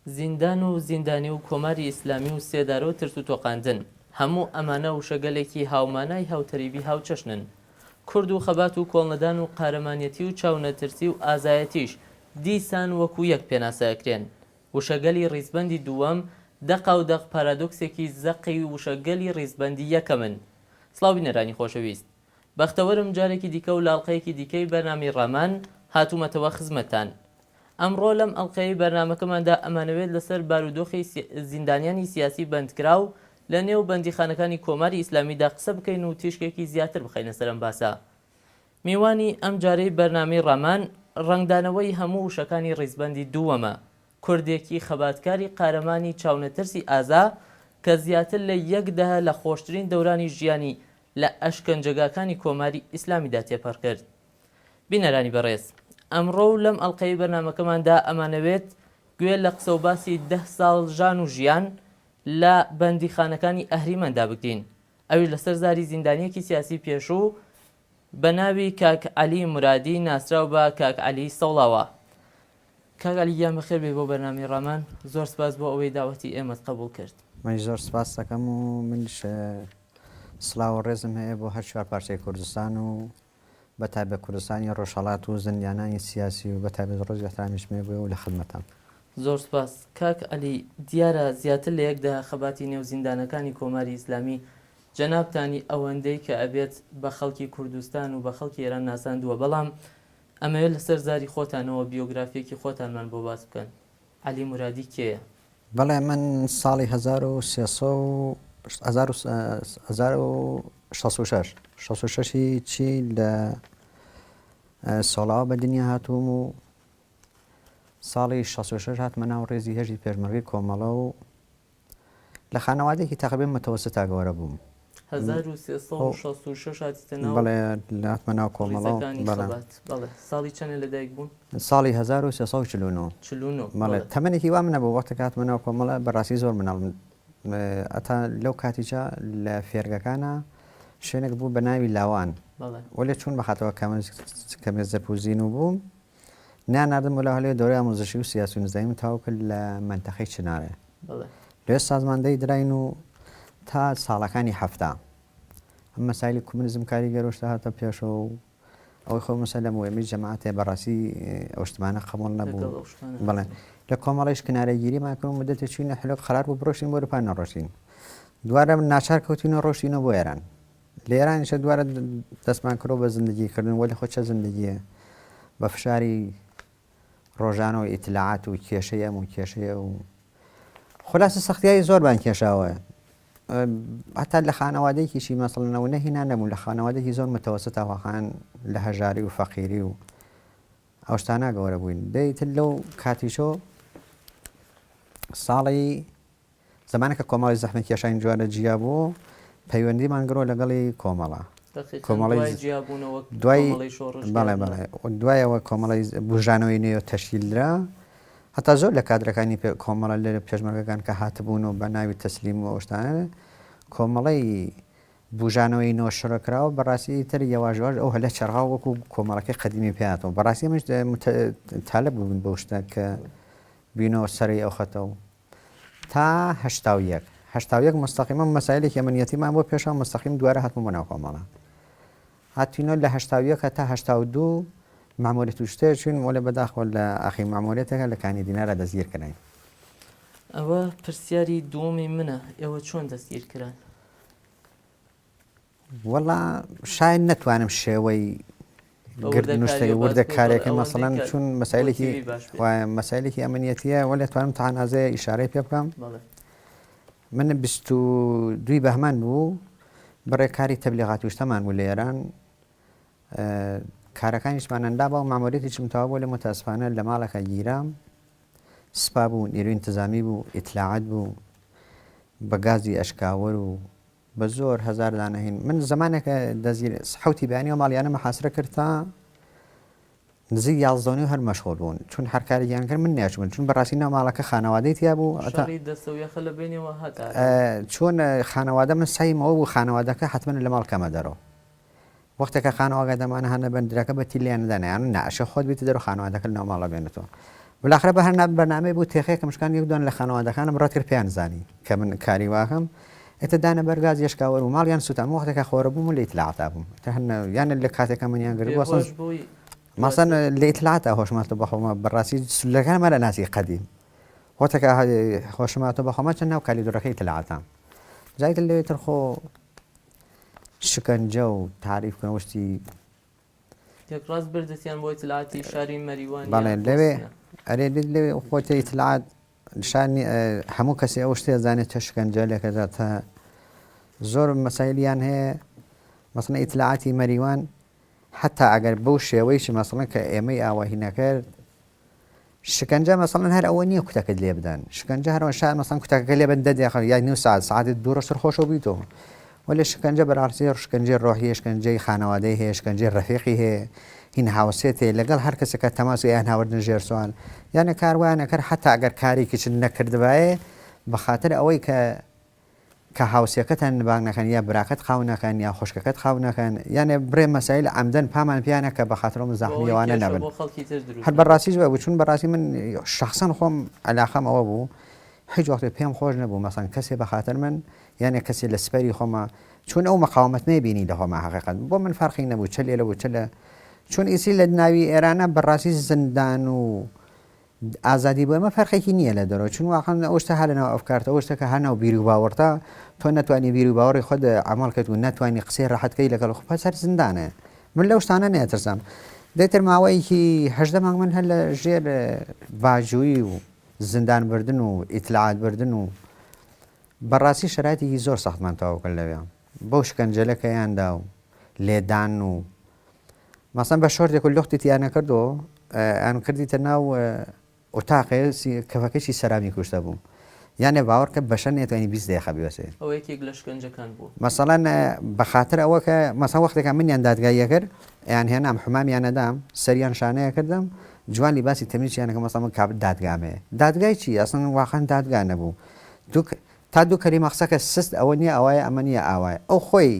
زیندان و زیندانی و کۆماری ئیسلامی و سێدارە و ترس و تۆقاندن هەموو ئەمانە وشەگەلێکی هاومانای هاوتەریبی هاوچەشنن. کورد و خەبات و کۆڵنەدان و قارەمانیەتی و چاونەترسی و ئازایەتیش دیسان وەکو یەک پێناسەکرێن. وشەگەلی ڕیزبەندی دووەم دەق و دەق پارادۆکسێکی زەقی وشەگەلی ڕیزبەندی یەکەمن. سڵاو بینەرانی خۆشەویست، بەختەوەرم جارێکی دیکە و لاڵقەیەکی دیکەی بەرنامی ڕامان هاتوومەتەوە خزمەتان. ئەمڕۆ لەم ئەڵقەی بەرنامەکەماندا ئەمانەوێت لەسەر بارودۆخی زیندانیانی سیاسی بەندکراو لە نێو بەندیخانەکانی کۆماری ئیسلامیدا قسە بکەین و تیشکێکی زیاتر بخەینە سەرم باسە. میوانی ئەم جارەی بەرنامەی ڕامان ڕەنگدانەوەی هەموو وشەکانی ڕیزبەندی دووەمە، کوردێکی خەباتکاری قارەمانی چاونەترسی ئازا کە زیاتر لە 1/10 لە خۆشترین دەورانی ژیانی لە ئەشکەنجەگاکانی کۆماری ئیسلامیدا تێپەڕ کرد. بینەرانی بەڕێز، ئەمڕۆ لەم ئەڵقەی بەرنامەکەماندا ئەمانەوێت گوێ لە قسە و باسی 10 ساڵ ژان و ژیان لە بەندیخانەکانی ئەهریمەندا بگرین، ئەویش لەسەر زاری زیندانیەکی سیاسی پێشوو بە ناوی کاک عەلی مورادی ناسراو بە کاک عەلی سەوڵاوە. کاک عەلی گیان بەخێر بێ بۆ بەرنامەی ڕامان، زۆر سپاس بۆ ئەوەی داوەتی ئێمەت قبوڵ کرد. من زۆر سپاس دەکەم و منش سڵاو و ڕێزم هەیە بۆ هەر چوار پارچەی کوردستان و بەتایبەت کوردستانی ڕۆژهەڵات و زندانیانی سیاسی و بەتایبەت ڕۆژی ئەحترامیش مێ بووە و لە خزمەتام. زۆر سپاس. کاک عەلی، دیارە زیاتر لە 1/10 خەباتی نێو زیندانەکانی کۆماری ئیسلامی جەنابتانی ئەوەندەی کە ئەبێت بە خەڵکی کوردستان و بە خەڵکی ئێران ناساندووە، بەڵام ئەمەوێت لەسەر زاری خۆتانەوە بیۆگرافیەکی خۆتانمان بۆ باس بکەن. عەلی مورادی کێیە؟ بەڵێ من ساڵی 1966 چی لە سۆڵاوە بە دنیا هاتووم و ساڵی 66 هاتمە ناو ڕێزی هێژی پێشمەرگەی کۆمەڵە و لە خانەوادێکی تەقریبەن متەوەسط گەورە بووم. 1366 هاتیتە ناو؟ بەڵێ هاتمە ناو کۆمەڵە. ساڵی چەندە لەدایک بوون؟ ساڵی 1349. بەڵێ تەمەنێکی وا منە بۆ وەختێک هاتمە ناو کۆمەڵە بەڕاستی زۆر مناڵم. ئەتا لەو کاتیجا لە فێرگەکانە شوێنێک بوو بە ناوی لاوان، وەلێ چوون بەخاتەوە کەمێ زەرپوزین و بووم ناناردم ولا هەلێ دەورەی ئامۆزشی و سیاسی و نزاییم تاو کرد لە منتەقەی چنارێ. لێ سازماندەی دراین و تا ساڵەکانی هەفتا ئەم مەسایلی کومونیزم کاریگەرۆشتا هاتە پێشەوە و ئەوەی خۆ مەسەل لە موێمی جەماعەتێ بەڕاستی ئەو شتمانە قبوڵ نەبوو. بەڵێ لە کۆمەڵیش کنارەگیری ماکەم مدەتێ چوینە حلۆک خەرار بوو بڕۆشتین بۆ پان نەڕۆشتین، دوارە ناچار کەوتینەوە ڕۆشتینەوە بۆ ئێران. لە ئێرانیشە دوارە دەستمان کردەوە بە زندگیکردن، وەلی خۆ چە زندگیە بە فشاری ڕۆژانە و ئیتلاعات و کێشەیە و کێشەیە و خلاصە سەختیایی زۆربان کێشاوە. هەتا لە خانەوادەیەکیشی مەسڵەنەوە نەهینا نەبوو، لە خانەوادێکی زۆر متەوەسط ئاواخان لە هەژاری و فەقیری و ئەو شتانە گەورە بووین. دەیتر لەو کاتیشۆ ساڵی زمانێکە کۆمەڵی زەحمە کێشانی جوانە جیا بوو پەیوەندیمان گرۆ لەگەڵی کۆمەڵە دوایەوە کۆمەڵی بژانەوەی نوێ تەشکیلرا، هەتا زۆر لە کادرەکانی کۆمەڵە لە پێشمەرگەکان کە هاتبوون و بە ناوی تەسلیم و ئەوشتانە کۆمەڵی بژانەوەی نۆ شڕەکراوە بەڕاستی تر یەواژواژ ئەو هەلە چەرغا وەکو کۆمەڵەکەی قەدیمی پێهاتەوە. بەڕاستی منش تالە بوون بەو شتە کە بینەوە سەری ئەو خەتەوە تا 81 مستەقیمە مەسایلێکی ئەمنیەتیمان بۆ پێشەوە مستەقیم دوارە هاتمە بۆ ناو کۆمەڵە. هاتوینەوە لە 81 تا 82 مامۆریەت و شتێ چوین وەلێ بەداخەوە لە ئاخی مامۆریەتەکە لە کانی دینارە دەستگیرکردین. ئەوە پرسیاری دووەمی منە، ئێوە چۆن دەستگیرکران؟ وەڵا شاید نەتوانم شێوەی گردنوشتەی وردە کارێکی مەسەڵەن چون مەسایلێکی ئەمنیەتیە وەلێ توانم تەنازەیە ئیشارەی پێ بکەم. من 22 بەهمان بوو بەڕێکاری تەبلیغاتی شتەمان بوو لە ئێران، کارەکانیشمان ئەندا بە و مامۆریەتی چمتەوە بوو لە متاسفانە لە ماڵەکە گیرام سپا بوو، نیروی انتزامی بوو، ئیتلاعات بوو بە گازی ئەشکاوەر و بە زۆر هەزار دانەهین. من زمانێکە حوتی بەیانی و ماڵیانە مەحاسرە کرد تا نزیک 11 و هەر مەشغوڵ بوون چون هەر کارێکیان کرد من ناچوون چون بەڕاستی ناو ماڵەکە خانەوادەی تیا بوو. چۆن خانەوادە من سایمەوە بوو خانەوادەکە حتمما لە ماڵ کەمە دەرەوە وەختێکە خانەوەگە دەمانە هەنە بەندرەکە بە تیلیان دەنیان ناشە خۆت بیت دەرەوە خانەوادەکە لە ناو ماڵە بێنێتەوە. بالاخره بە هەر بەنامەی بوو تێخەیەکە مشکان یەکدوان لە خانەوادەکانم ڕەتکرد زانی کە من کاری واکەم ئێتە دانە بەرگاز یشکاوە و ماڵیان سوتام وەختێکە خۆرە بووم و لە ئیتلاعاتا بووم یانە لە کاتێکە منیان گرت مەسەن لە ئیتلاعاتا هۆشماتە بەخۆمە بەڕاستی سولەکانمە لە ناسی قەدیم وەختێکە خۆشماتە بەخۆمە چەند ناو کالیدۆرەکەی ئیتلاعاتا جایتر لەوێتر خۆ شکنجە و تعریفکردن وشتی ڕاست بردتیان بۆ ئیتلاعاتی شاری مەریوان بەڵێ لەوێ ئەرێ لەوێ خۆتە ئیتلاعات شانی هەموو کەسی ئەو شتێ زانێت چه شکنجە لێکەدا تا زۆر مەسایلیان هەیە مەسەڵەن ئیتلاعاتی مەریوان حتا ئەگەر بەو شێوەیەکی مەسەڵەن کە ئێمەی ئاواهی نەکرد شکنجە مەسەڵەن هەر ئەوە نییە کوتەکەت لێ بدەن شکنجە هەروە شاید مەسەڵەن کوتەکەکە لێ بدەن دەدێ یا نیو ساعت ساعتی دوو ڕۆژ خۆشەوە بیتەوە ولی شکنجە بەڕاستی شکنجەی ڕۆحی شکنجەی خانەوادەی هەیە شکنجەی ڕەفیقی هەیە هین هاوسێت هەیە لەگەڵ هەر کەسێکە تەماسی یان هاوردن ژێر سوال یانە کاروانەکە حتا ئەگەر کارێکی چ نەکردبایە بەخاتر ئەوەی کە هاوسەکەتان نباگ نەکەن یا براکەت خاو نەکەن یا خوشکەکەت خاو نەکەن یانە برێ مەسایل عەمدەن پامان پیانە کە بەخاترەوە مزاحمیەوانە نەبن هەر بەڕاستیش بوو چون بەڕاستی من شخصەن خۆم عەلاقەم ئەوە بوو هیچ وەختێ پێم خۆش نەبوو مەسەڵەن کەسێ بەخاتر من یانە کەسێ لە سپەری خۆمە چون ئەو مەقاومەت نەبینی لە خۆمە حەقیقەت بۆ من فەرقی نەبوو چ لێ لەبوو چ لە چون ئیسی لە ناوی ئێرانە بەڕاستی زندان و ئازادی بۆ ئەمە فەرقێکی نییە لە دەرەوە چون واقعا ئەو شتە هە لەناو ئەفکارتە ئەو شتەکە هەناو بیری و باوەڕتا تۆ نەتوانی بیری و باوەڕی خۆت عەمەڵکەت و نەتوانی قسەی ڕاحەتکەی لەگەڵ خۆ سەر زندانە من لەو شتانە نەترسام دەیتر ماوەیەکی 18 مانگ من هەر لە ژێر باجووی و زندان بردن و ئیتلاعات بردن و بەڕاستی شرایطێکی زۆر سەختمان تەواو کرد لەوێ بەو شکنجەلەکەیاندا و لێدان و مەسەڵەن بە شۆردێک و لوختی تیانە کردەوە ئەم کردیتە ناو ئۆتاقێ کەفەکەشی سەرامی کوشتە بوو یانێ باوەڕ کە بەشەر نێتوانانی 20 دقیقە بیوەسێ ئەوە یەکێک لە شکنجەکان بوو مەسەڵەن بەخاتر ئەوە کە مەسەڵەن وەختێکە منیان دادگاییە کرد یان هێنام حمامیانەدام سەریان شانەیە کردم جوانی باسی تەمیزیانەکە مەسەڵەن کابرا دادگامێ دادگای چی ئەسڵەن واقعا دادگا نەبوو تا دوو کەلیمە قسەکە سست ئەوە نییە ئەوایە ئەمە نییە ئاوایە ئەو خۆی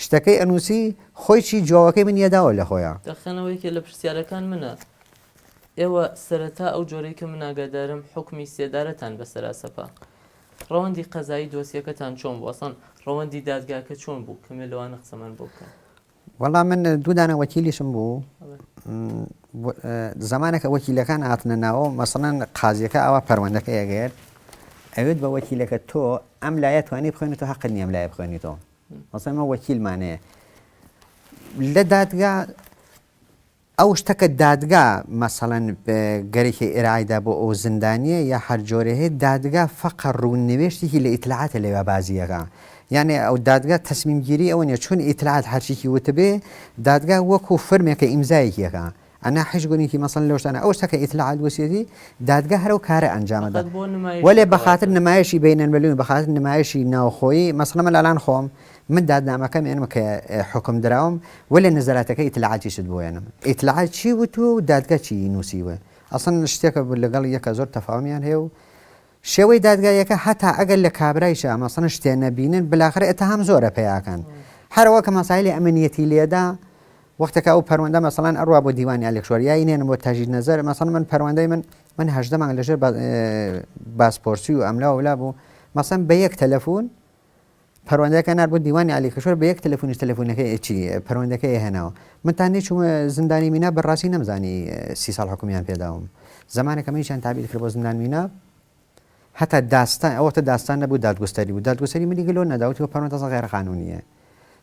شتەکەی ئەنووسی خۆی چی جوابەکەی من یەداوە لە خۆیان دەخەنەوەیکە لە پرسیارەکان منە ئێوە سەرەتا ئەو جۆرەی کە من ئاگادارم حکمی سێدارەتان بەسەرا سەپا ڕەوەندی قەزایی دۆسیەکەتان چۆن بوو ئەسڵەن ڕەوەندی دادگاکە چۆن بوو کەمێ لەوانە قسەمان بۆ بکەن وەڵام من دوودانە وەکیلیشم بوو زمانێکە وەکیلەکان هاتنە ناوە مەسەڵەن قازیەکە ئەوە پەروەندەکە ئەگەر ئەوێت بە وەکیلەکە تۆ ئەم لایە توانی بخوێنیتەوە حەقت نییە ئەم لایە بخوێنیتەوە مەسەڵەن ئەمە وەکیلمانەیە لە دادگا ئەو شتەکە دادگا مەسەڵەن گەرێکی ئێرایدا بۆ ئەو زندانیە یا هەر جۆرە دادگا فەقە ڕووننوێشتێکی لە ئیتلاعاتە لەوێ بازیەکە یعنی ئەو دادگا تەسمیمگیری ئەوە نیە چون ئیتلاعات هەرچێکی وتبێ دادگا وەکو فەرمێکە ئیمزایەکیەکە ئەنا حیش گونیکی مەسەڵەن لەو شتانە ئەو شتەکە ئیتلاعات وەسیەتی دادگا هەرو کارە ئەنجامەدا وەلێ بەخاتر نمایشی بینەلمەلوی بەخاتر نمایشی ناوخۆیی مەسەڵەن من ئەلان خۆم من دادنامەکەم ئێنمە کە حکم دراوم وەلێ نەزارەتەکە ئیتلاعاتی شت بۆێنم ئیتلاعات چی وتو و دادگا چی نووسیوە ئەسڵەن شتێکە لەگەڵ یەکە زۆر تەفاومیان هەیە و شێوەی دادگایەکە هەتا ئەگەر لە کابرایشە مەسەڵەن شتێ نەبینن بلاخرە ئەتەهام زۆرە پێیاکەن هەروە کە مەسایلی ئەمنیەتی لێدا وەختێکە ئەو پەروەندە مەسەڵەن ئەڕوا بۆ دیوانی ئەلکترۆنیایی نێنم بۆ تاژیر نەزەر مەسەڵەن من پەروەندەی من 18 مانگ لەژێر باسپۆرسی و ئەملا ولا بوو مەسەڵەن بە یەک تەلەفۆن پەروەندەکە نار بۆ دیوانی ئالیکەشۆر بە یەک تەلەفۆنیش تەلەفۆنەکەی چی پەروەندەکەی هێناوە من تا نێچوومە زندانی مینا بەڕاستی نەمزانی 30 ساڵ حکومیان پێداوم زمانێکە منیشان تابیر کرد بۆ زندان مینا هەتا داستان ئەوەتە داستان نەبوو دادگستەری بوو دادگستەری منی گەلۆ نەداوتەوە پەروەندە غێر قانونیە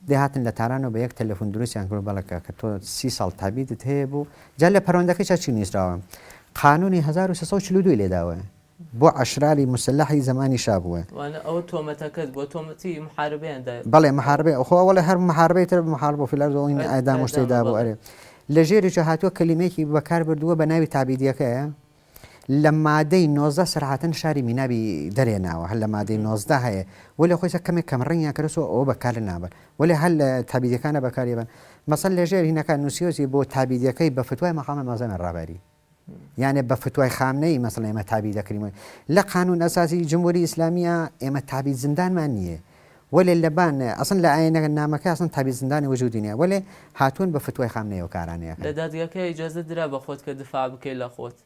دەهاتن لە تارانەوە بە یەک تەلەفۆن دروستیان کرد بەڵکە کە تۆ 30 ساڵ تابیدت هەیە بوو جا لە پەروەندەکەی چی نووسراوە قانونی 1342 لێداوە بۆ عشراری مسلحی زمانی شابووە ئەوە تۆمەتەکەت بۆ تۆمەتی محاربەیاندا بەڵێ محاربێ خۆوەڵێ هەر محاربەی تر محاربە فیلەرەوەی ئایدام شتێدا بۆ ئەرێ لە ژێریی هاتووە کەلیمێکی بەکار بردووە بە ناوی تابیدیەکەیە لە مادەی 19 سرعاتن شاری مینابی دەرێناوە هەر لە مادەی 19 هەیە ولی خۆی کەمێک کەمڕنیان کردەوە ئەوە بەکار نابن ولی هەر لە تابیدەکانە بەکارێبن مەسەڵ لە ژێر هینەکان نووسیۆزی بۆ تابیدەکەی بە فتوای مەقامە مەزەمە ڕابەری یعنی بە فتوای خامنەی مەسەڵ ئێمە تابی دەکرین لە قانون ئەساسی جمهوری ئیسلامیە ئێمە تابی زندانمان نییە ولی لەبان ئەسن لە ئاینەکە نامەکە ئەسن تابی زندانی وجودی نیە ولی هاتوون بە فتوای خامنەی و کارانەیە لە دادگاکە ئیجازە درا بە خۆت کە دفاع بکەی لە خۆت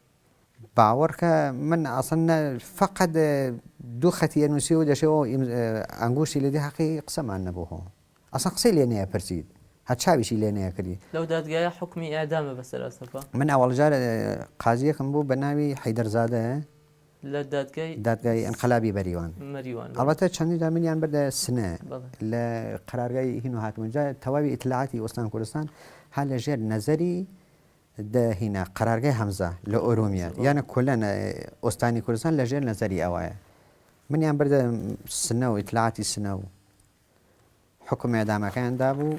باوەڕکە من ئاسن فقط دوو خەتی نووسی و دەشەوە ئەنگوشتی لێدی حەقی قسەمان نەبوو ئەسان قسەی لێ نەیە پرسید هەر چاویشی لێ نەیە کردی لەو دادگایە حکمی ئێعدامە بەسەر ئەسەفا من ئەوەڵجار قازیەکەم بوو بە ناوی حەیدەرزادە لە دادگای ئەنقەلابی بەریوان ئەڵبەتە چەندی دامنیان بەردە سنە لە قەرارگای هین و هاتوونجا تەواوی ئیتلاعاتی وەستان کوردستان هەر لە ژێر نەزەری دەهینە قەرارگای هەمزە لە ئۆرومیە یانە کولەن ئۆستانی کوردستان لە ژێر نەزەری ئەوایە منیان بەردە سنە و ئیتلاعاتی سنە و حکم ئێعدامەکەیاندا بوو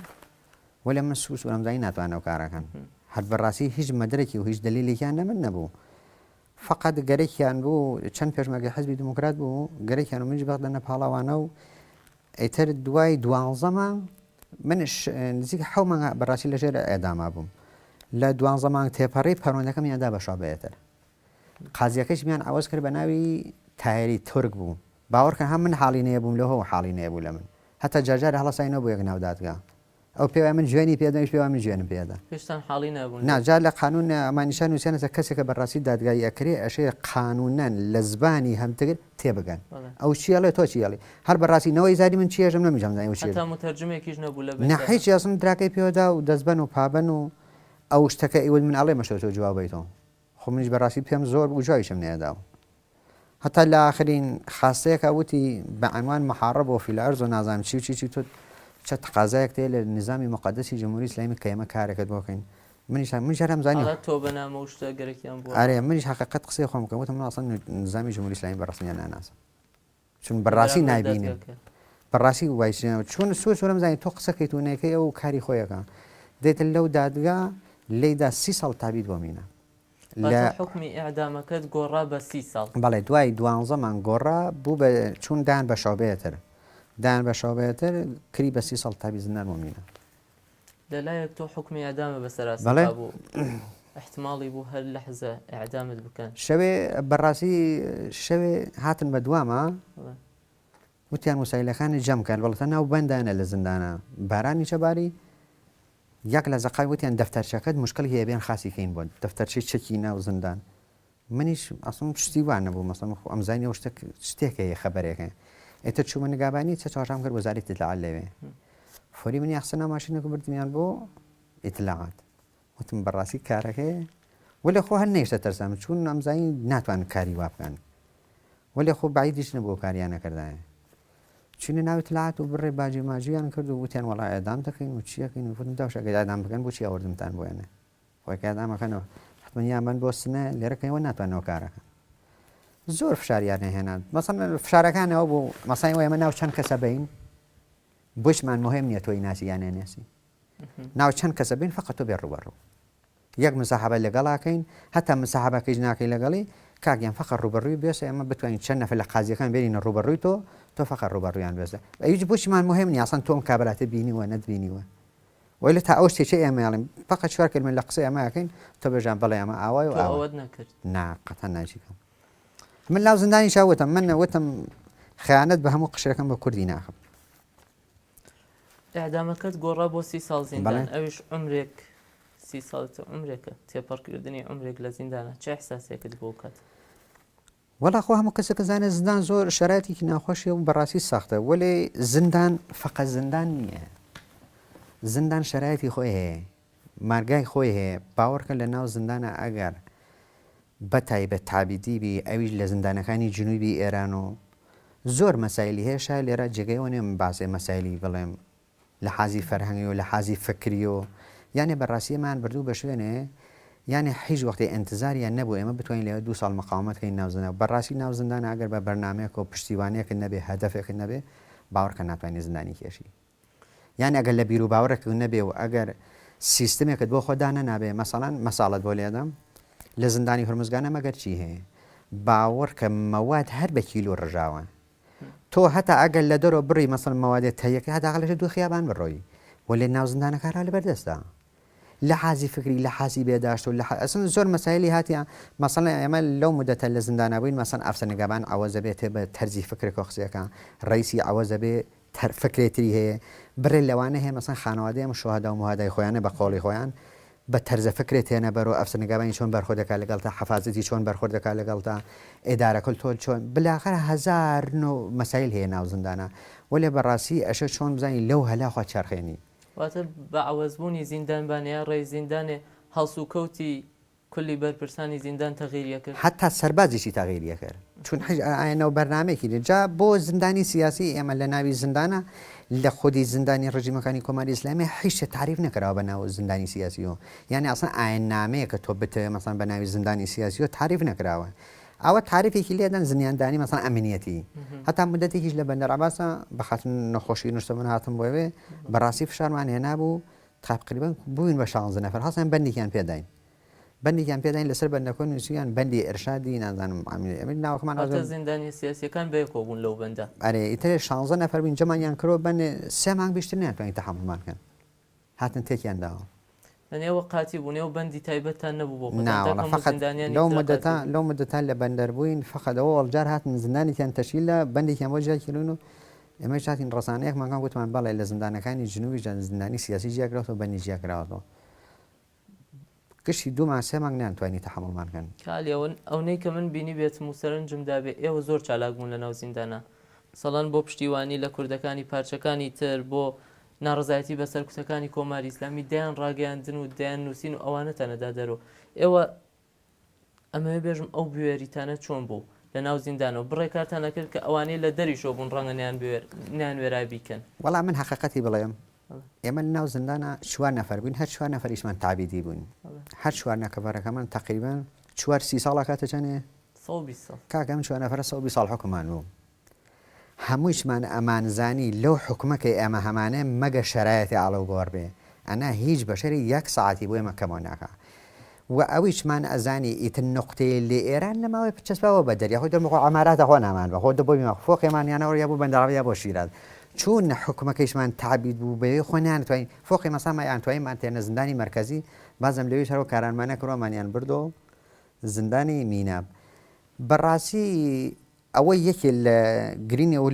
وەلێ من سووس و ئەمزایی ناتوانەوە کارەکەن هەر بەڕاستی هیچ مەدرێکی و هیچ دلیلێکیان نەمن نەبوو فقط گەرەێکیان بوو چەند پێشمەرگەی حەزبی دموکرات بوو گەرەێکیان و منیش بەغدەنە پاڵەوانە و ئیتر دوای 12 مانگ منش نزیک 7 مانگ بەڕاستی لەژێر ئێعداما بووم لە 12 مانگ تێپەڕی پەروەندەکەمیاندا بە شابەتر قازیەکەش میان ئاواز کرد بە ناوی تایری تورک بوو باوەڕکە هەم من حاڵی نەیە بووم لەهۆ حاڵی نەیە بوو لە من هەتا جارجار هەڵەسای نەبوو یەک ناو دادگا ئەو پێوای من جوێنی پێدەش پێوای من جوێنم پێدا پێشتان حاڵی نەبوون ناجار لە قانون ئەمانیشان نووسیانە کەسێکە بەڕاستی دادگای ئەکرێ ئەشەیە قانونەن لە زبانی هەمتگر تێبگەن ئەو چیاڵێ تۆ چیاڵی هەر بەڕاستینەوەی زاری من چێژم نەمیجامزانانی و چی متەرجمێکیش نەبوو لە نەحیچ یاسم دراکەی پێدا و دەستبەن و پابەن و ئەو شتەکە ئیوت من ئەڵێ مەشە تۆ جوابیتەوە خۆ منیش بەڕاستی پێم زۆر و جوایشم نێداوە هەتا لە ئاخرین خاستەیەکە وتی بە عنوان محارب و فیلارز و نازانم چی و چی تۆ چە تقازایەک تێ لە نظامی مقدسی جمهوری اسلامی کە ئێمە کارەکەت بۆکەین من شەرم زانی تۆ بەنامە و شتە گەرەکیان بوو ئارێ منیش حقیقت قسەی خۆم بکەم وتم من ئەسڵ نظامی جمهوری اسلامی بەڕاستیان ناناسم چون بەڕاستی نابینم بەڕاستی وایسێنەوە چون سوورم زانی تۆ قسەکەیت و نەکەی ئەو کاری خۆیەکە دێتە لەو دادگا لێدا 30 ساڵ تابید بۆ مینە لە حکمی ئێعدامەکەت گۆڕا بە 30 ساڵ بەڵێ دوای 12 مانگ گۆڕا بوو بە چون دان بە شاوبەیەتر دان بە شاوبەیەتر کری بە 30 ساڵ تابی زندان بۆ مینە لەلایەک تۆ حکمی ئێعدامە بەسەر ئاستا بوو احتماڵی بوو هەر لەحزە ئێعدامت بکەن شەوێ بەڕاستی شەوێ هاتن بە دوامە وتیان وسایلەکانی جەمکەن بەڵێتە ناو بەندانە لە زندانە بارانی چەباری یەک لە زەقای وتیان دەفتەرچەکەت مشکل هەیە بێن خاسیکەین بۆ دەفتەرچەی چەکی ناو زندان منیش ئەسڵم شتی وان نەبوو مەسەڵەن ئەمزانی ئەو شتێک هەیە خەبەرێکە ئێتر چوومە نگابانی چە چاوەڕام کرد وەزارەتی ئیتلاعات لەوێ فۆری منی ئەخسەنا ماشینێک بردمیان بۆ ئیتلاعات وتم بەڕاستی کارەکەی وەلێ خۆ هەر نەیشتە تەرسام چون ئەمزانی ناتوان کاری وا بکەن وەلێ خۆ باعیدیش نەبوو کاریان نەکردایە چینە ناو ئیتلاعات و بڕێ باجی ماجویان کرد و وتیان وەڵای ئێعدام دەکەین و چیەکەین و وتم داوشەکە ئێعدام بکەن بۆچی ئاوردمتان بۆیانە خۆی ئێعدامەکەنەوە حتمەنیان من بۆ سنە لێرەکەیەوە ناتوانەوە کارەکە زۆر فشاریان هێنان مەسەڵەن فشارەکانەوە بوو مەسای ئێمە ناو چەند کەسە بین بۆچمان مهم نییە تۆی ناسی یان نێسی ناو چەند کەسە بین فقط تۆ بێ ڕوبەڕوو یەک مساحەبە لەگەڵاکەین هەتا مساحەبەکەیش ناکەی لەگەڵی کاگیان فقط ڕوبەڕووی بێسە ئێمە بتوانین چەند نەفر لە قازیەکان بێنینە ڕوبەڕووی تۆ فقط ڕوبەڕوویان بێزە هیچ بۆچمان مهم نیە ئەسڵەن تۆم کابراتە بینیوە نەتبینیوە ولی تا ئەو شتێکی ئێمەڵێن فقط چوار کلمە لە قسەی ئەمەکەین تۆ بێژان بەڵێ ئەمە ئاوای و ئەوەت نەکرد ناقەتەن ناچیکەم من لاو زندانی شاوتم من وتم خیانەت بە هەموو قشرەکەم بە کوردی ناخم ئێعدامەکەت گۆڕا بۆ 30 ساڵ زیندان ئەویش عمرێک 30 ساڵتە عمرێکە تێپەڕکردنی عمرێک لە زیندانە چه احساسێکت بۆ کات وەڵا خۆ هەموو کەسێکە زانێت زندان زۆر شەرایەتێکی ناخۆشیە و بەڕاستی سەختە وەلێ زندان فقط زندان نییە زندان شەرایەتی خۆی هەیە مارگای خۆی هەیە باوەڕکە لە ناو زندانە ئەگەر بەتایبەت تابیدی بی ئەویش لە زندانەکانی جنوبی ئێران و زۆر مەسایلی هەیە شای لێرە جێگەیەوە نێم باسێ مەسایلی بڵێم لە حازی فەرهەنگی و لە حازی فکری و یانێ بەڕاستیەمان بردوو بە شوێنێ یعنی هیچ وەختی ئینتزاریان نەبوو ئێمە بتوانین لێوە 2 ساڵ مقاومەتکەین ناو زندان بەڕاستی ناو زندانە ئەگەر بە بەرنامەیەک و پشتیوانیەک نەبێ هەدەفێک نەبێ باوەڕکە ناتوانێت زندانی کێشی یعنی ئەگەر لە بیر و باوەڕێک نەبێ و ئەگەر سیستمێکت بۆ خۆدانە نابێ مەسەڵەن مەساڵت بۆ لێدەم لە زندانی هورمزگانە مەگەر چی هەیە باوەڕکە مەواد هەر بە کیلۆ ڕژاوە تۆ هەتا ئەگەر لە دەرەوە بڕی مەسەڵ مەوادێت هەیەکە هەتاقلەش دوو خیابان بڕۆی وە لێ ناو زندانە کارا لەبەردەستە لە حازی فکری لە حازی بێداشت و ئەسن زۆر مەسایلی هاتیان مەسەڵەن ئێمە لەو مدەتە لە زندانە بووین مەسەڵەن ئەفسەرنگەبان ئەوەزە بێت بە تەرجی فکرێکە قسەکە ڕئیسی ئەوەزە بێ فکرێتری هەیە بڕێ لەوانە هەیە مەسەڵەن خانەوادەیە شوهەدا و موهادای خۆیانە بە قۆڵی خۆیان بە تەرزە فکرێت تێنە بەرەوە ئەفسەرنگابانی چۆن بەرخۆدەکات لەگەڵ تا حەفازەتی چۆن بەرخۆردەکات لەگەڵ تا ئێدارەکەل تۆ چۆن بلاخرە هزار مەسایل هەیە ناو زیندانە وەلێ بەڕاستی ئەشە چۆن بزانین لەو هەلاخوا چرخێنی واتە بە عوەزبوونی زیندانبانەیە ڕێی زیندانێ هەڵسو و کەوتی کولی بەرپرسانی زیندان تەغیریە کرد حتا سەربازیشی تەغیریە کرد چون ئاەنەوە بەرنمێکی جا بۆ زیندانی سیاسی ئێمە لە ناوی زیندانە لە خودی زیندانی ڕژیمەکانی کۆماری ئیسلامی هیچ تعریف نەکراوە بە ناو زیندانی سیاسیەوە یعنی ئەسڵەن ئاەننامەیە کە تۆ بتەوێ مەسەڵەن بە ناوی زیندانی سیاسیەوە تعریف نەکراوە ئەوە تعریفێکی لێدەن زیندانی مەسەڵەن ئەمنیەتی هەتا مدەتێکیش لە بەندەر عەباسە بەخاتر نەخۆشی نوشتە من هاتم بۆوێ بەڕاستی فشارمان هێنابوو تقریبا بووین بە 16 نەفەر هەڵسان بەندێکیان پێداین بەندێکیان پێداین لەسەر بەندەکۆ نووسیان بەندی ئێرشادی نازانم ناوەکەمان زیندانی سیاسیەکان بەیەکەوە بوون لەو بەندە ئەرێ ئیتر 16 نەفەر بووین جەمانیان کڕۆ بەن 3 مانگ بیشتر ناتوانین تەحمڵمان کەن هاتن تێکیان داوە ئەنێوە قاتی بوونێ و بەندی تایبەتان نەبوو بۆ لەو مدەتان لە بەندەر بووین فقەدەوە وەڵجار هاتن زیندانێکیان تەشیلە بەندێکیان بۆ جیاکردون و ئێمە هاتین ڕسانەیەکمانگان گوتمان بەڵێ لە زیندانەکانی جنوبی زیندانی سیاسی جیاکراوەوە بەندی جیاکراوەوە گشتی 2 مانگ 3 مانگ ناتوانانی تەحمڵمان کەن کالیەوە ئەوەی کە من بینی بێت موسەرنجمدا بێ ئێوە زۆر چالاک بوون لە ناو زیندانە سەڵەن بۆ پشتیوانی لە کوردەکانی پارچەکانی تر بۆ ناڕزایەتی بەسەر کوتەکانی کۆماری ئیسلامی دەیان ڕاگەیاندن و دەیان نووسین و ئەوانەتەنەدا دەرەوە ئێوە ئەمەوێ بێژم ئەو بوێریتانە چۆن بوو لە ناو زیندانەوە بڕێکاتانە کرد کە ئەوانەی لە دەریشۆ بوون ڕەنگە نیان وێرای بیکەن وەڵام من حەقیقەتی بڵێم ئێمە ناو زیندانە 4 نەفەر بووین هەر 4 نەفەریشمان تابیدی بوون هەر 4 نەکەبارەکەمان تقریبا 4 ساڵە کاتە چەندێ 120 ساڵ کاکەم 4 نەفەرە 120 ساڵ حکومان بوو هەموویشمان ئەمانزانی لەو حکومەکەی ئێمە هەمانێ مەگە شەرایەتی ئاڵە و گۆڕ بێ ئەنا هیچ بەشەری 1 ساعتی بۆ ئێمە کەمەوە ناکە و ئەویشمان ئەزانی ئیتر نقطەیە لێ ئێران لەماوەی پچەسپاوە بە دەریا خۆی دەمەخۆ ئەماراتە خۆ نامان بە خۆ دەبۆی فۆقێمانیانەوە یا بوو بەندەڕاوی یا بۆ شیراز چون حکومەکەیشمان تابید بوو بەوەی خۆ نانتوانین فۆقی مەسامایان توانیمان تێنە زیندانی مرکزی بازم لەوێش هەرەوە کارانمانە کڕۆمانیان بردۆ زیندانی میناب بەڕاستی ئەوە یەکێ لە گرینی و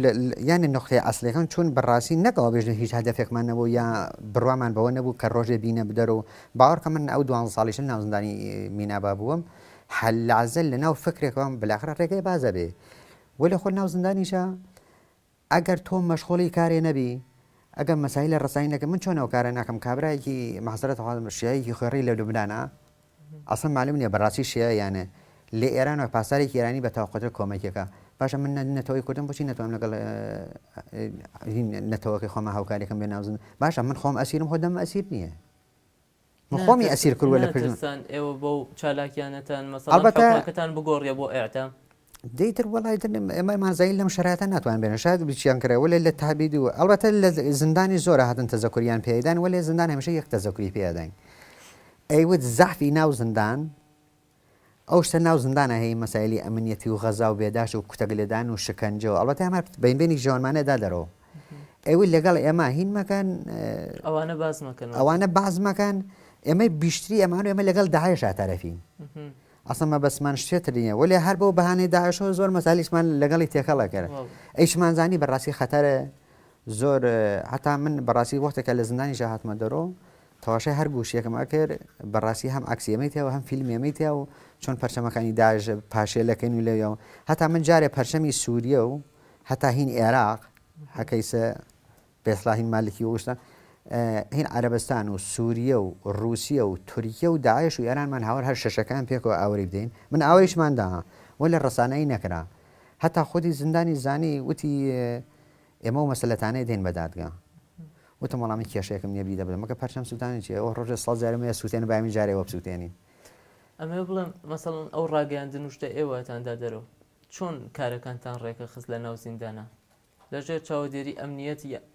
یانە نقطەی ئەسڵەکان چون بەڕاستی نەکەوە بێژن هیچ هەدەفێکمان نەبوو یا بڕوامان بەوە نەبوو کە ڕۆژێ بینە بدەرەوە باوەڕکە من ئەو 12 ساڵیش ناو زیندانی مینابا بووم هەلازل لە ناو فکرێکەوەم بلاخرە ڕێگەی بازە بێ وەلێ خۆ ناو زیندانیشە ئەگەر تۆ مەشغوڵی کارێ نەبی ئەگەر مەسایل لە ڕساینەکە من چۆنەوە کارە ناکەم کابراایەکی مەحزرەت شیعەیەکی خوێڕی لە لوبنانە ئەسڵ معلوم نییە بەڕاستی شیعە یانە لێ ئێرانەوە پاسارێکی ئێرانی بە تاوقەتر کۆمەکێکە باشە من نەتەوەی کوردم بۆچی نەتوانم لەگەڵ نەتەوەەکەی خۆمە هاوکاریەکەم بێ ناوزن باشە من خۆم ئەسیرم خۆ دەم ئەسیر نییە من خۆمی ئەسیر کردووە لە پێشستان ئێوە بۆ چالاکیانەتان مەسەڵەکەتان بگۆڕیە بۆ ئێعدام دەیتر وڵای ئێمە مازایی لەم شرایەتە ناتوان بێنە شاید بچیان کراوە لە تابید و ئەڵبەتە لە زیندانی زۆرە هاتن تەزەکوریان پێدان وەلێ زیندان هەمیشە یەک تەزەکوری پێداین ئەیوت زەحفی ناو زیندان ئەو شتە ناو زیندانە هەیە مەسایلی ئەمنیەتی و غەزا و بێداش و کوتەگلێدان و شکنجە و ئەڵبەتە ئەمە بینبێنی ژەوانمانەدا دەرەوە ئەوی لەگەڵ ئێمە هین مەکەن ئەوانە باز مەکەن ئێمە بیشتری ئەمان ئێمە لەگەڵ داعش تەرەفین ئەسمە بەسمان شتێتر نییە وەلێ هەر بۆ بەهانەی داعشەوە زۆر مەسالیشمان لەگەڵی تێکەڵە کرد ئەیشمانزانی بەڕاستی خەتەرە زۆر هەتا من بەڕاستی وەختێکە لە زیندانی هاتمە دەرۆ تەواشای هەر گوشیەکەم کرد بەڕاستی هەم ئەکسیەمەیتەوە هەم فیلمێمەیتە و چۆن پەرچەمەکانی داعش پاشێلەکەین و لێەوە هەتا من جارێ پەرچەمی سووریە و هەتا هین عێراق حەکەیسە بێسلاهین مالکی وشتە هین عەرەبستان و سووریە و رووسیا و تورکیە و داعش و ئێرانمان هاوار هەر شەشەکان پێکەوە ئاوری بدەین من ئاوریشماندا وە لە ڕسانەی نەکرا هەتا خودی زیندانی زانی وتی ئێمە و مەسلەتانەی دێن بەدادگا وتم وەڵامی کێشەیەکم نییە بیدە بدەم مەکە پەرچەم سووتانی چێ ئەو ڕۆژە سەڵ جارمەیە سووتێن بامی جارێەوە بسووتێنین ئەمە بڵێم مەسەڵەن ئەو ڕاگەیاندن وشتە ئێوەتاندا دەرەوە چۆن کارەکانتان ڕێکە خست لە ناو زیندانە لەژێر چاودێری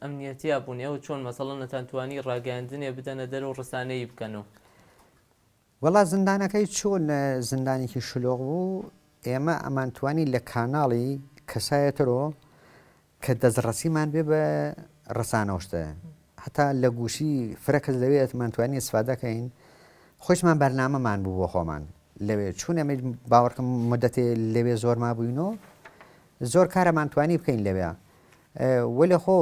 ئەمنیەتیا بوون ئێوە چۆن مەسەڵەن نەتانتوانی ڕاگەیاندنێ بدەنە دەرەوە ڕسانەی بکەنەوە وەڵا زیندانەکەی چۆن زیندانێکی شلۆغ بوو ئێمە ئەمانتوانی لە کاناڵی کەسایەتەوە کە دەستڕەسیمان بێ بە ڕسانەوەشتە هەتا لە گوشی فرەکەس لەوێت مانتوانی سفادەکەین خۆشمان بەرنامەمان بوو بۆ خۆمان لەوێ چون ئەمە باوەڕکەم مدەتێ لەوێ زۆر ما بووینەوە زۆر کارەمانتوانی بکەین لەوێ ولی خۆ